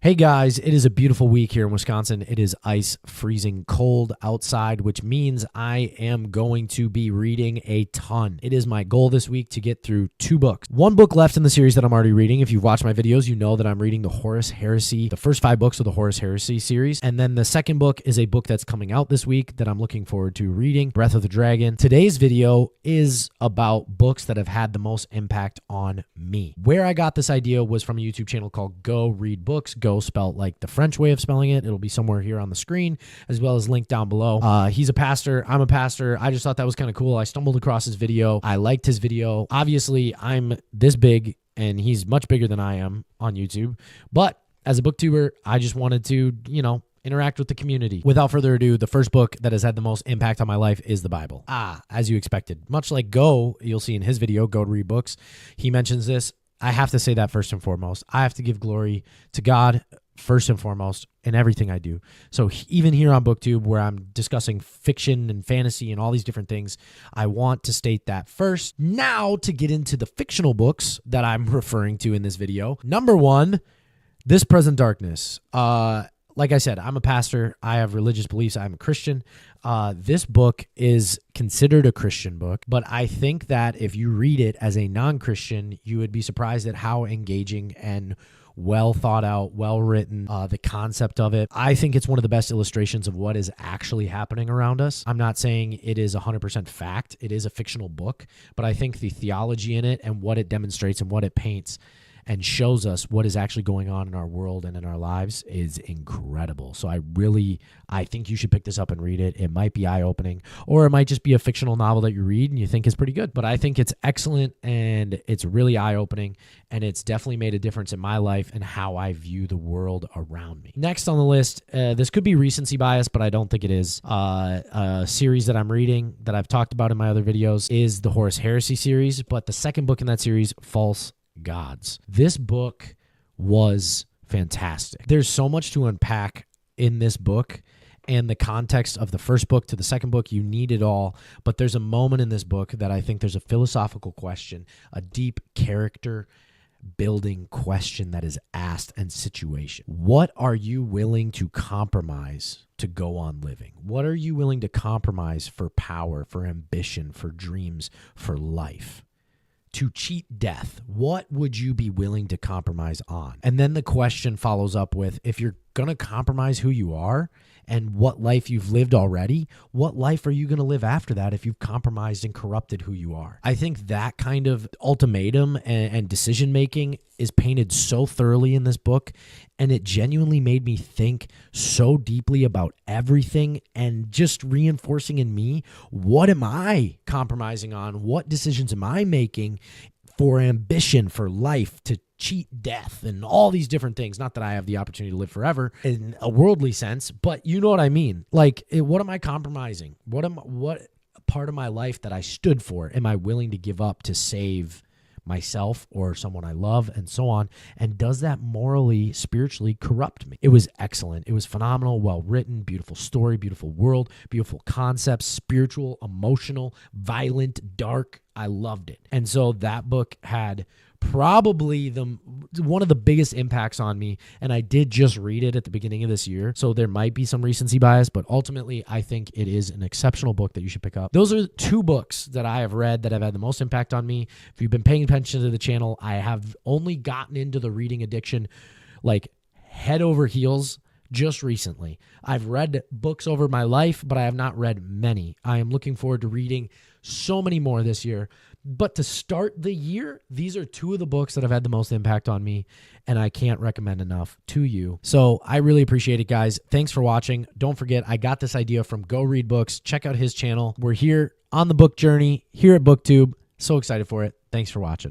Hey guys, it is a beautiful week here in Wisconsin. It is ice freezing cold outside, which means I am going to be reading a ton. It is my goal this week to get through 2 books. 1 book left in the series that I'm already reading. If you've watched my videos, you know that I'm reading the Horus Heresy, the first 5 books of the Horus Heresy series. And then the second book is a book that's coming out this week that I'm looking forward to reading, Breath of the Dragon. Today's video is about books that have had the most impact on me. Where I got this idea was from a YouTube channel called Go Read Books. Go spelled like the French way of spelling it. It'll be somewhere here on the screen as well as linked down below. He's a pastor. I'm a pastor. I just thought that was kind of cool. I stumbled across his video. I liked his video. Obviously, I'm this big and he's much bigger than I am on YouTube. But as a booktuber, I just wanted to, interact with the community. Without further ado, the first book that has had the most impact on my life is the Bible. As you expected. Much like Go, you'll see in his video, Go Read Books, he mentions this. I have to say that first and foremost. I have to give glory to God first and foremost in everything I do. So even here on Booktube, where I'm discussing fiction and fantasy and all these different things, I want to state that first. Now to get into the fictional books that I'm referring to in this video. Number 1, This Present Darkness. Like I said, I'm a pastor. I have religious beliefs. I'm a Christian. This book is considered a Christian book, but I think that if you read it as a non-Christian, you would be surprised at how engaging and well thought out, well written, the concept of it. I think it's one of the best illustrations of what is actually happening around us. I'm not saying it is 100% fact. It is a fictional book, but I think the theology in it and what it demonstrates and what it paints and shows us what is actually going on in our world and in our lives is incredible. So I think you should pick this up and read it. It might be eye-opening, or it might just be a fictional novel that you read and you think is pretty good. But I think it's excellent and it's really eye-opening, and it's definitely made a difference in my life and how I view the world around me. Next on the list, this could be recency bias, but I don't think it is. A series that I'm reading that I've talked about in my other videos is the Horus Heresy series, but the second book in that series, False Gods. This book was fantastic. There's so much to unpack in this book, and the context of the first book to the second book, you need it all. But there's a moment in this book that I think there's a philosophical question, a deep character building question that is asked and situation. What are you willing to compromise to go on living? What are you willing to compromise for power, for ambition, for dreams, for life? To cheat death, what would you be willing to compromise on? And then the question follows up with, if you're going to compromise who you are and what life you've lived already, what life are you going to live after that if you've compromised and corrupted who you are? I think that kind of ultimatum and decision-making is painted so thoroughly in this book, and it genuinely made me think so deeply about everything and just reinforcing in me, what am I compromising on? What decisions am I making for ambition, for life, to cheat death and all these different things? Not that I have the opportunity to live forever in a worldly sense, but you know what I mean. Like, what am I compromising? What part of my life that I stood for am I willing to give up to save myself or someone I love, and so on? And does that morally, spiritually corrupt me? It was excellent. It was phenomenal, well written, beautiful story, beautiful world, beautiful concepts, spiritual, emotional, violent, dark. I loved it. And so that book had probably one of the biggest impacts on me, and I did just read it at the beginning of this year, so there might be some recency bias, but ultimately I think it is an exceptional book that you should pick up. Those are 2 books that I have read that have had the most impact on me. If you've been paying attention to the channel, I have only gotten into the reading addiction like head over heels just recently. I've read books over my life, but I have not read many. I am looking forward to reading so many more this year. But to start the year, these are 2 of the books that have had the most impact on me, and I can't recommend enough to you. So I really appreciate it, guys. Thanks for watching. Don't forget, I got this idea from Go Read Books. Check out his channel. We're here on the book journey here at Booktube. So excited for it. Thanks for watching.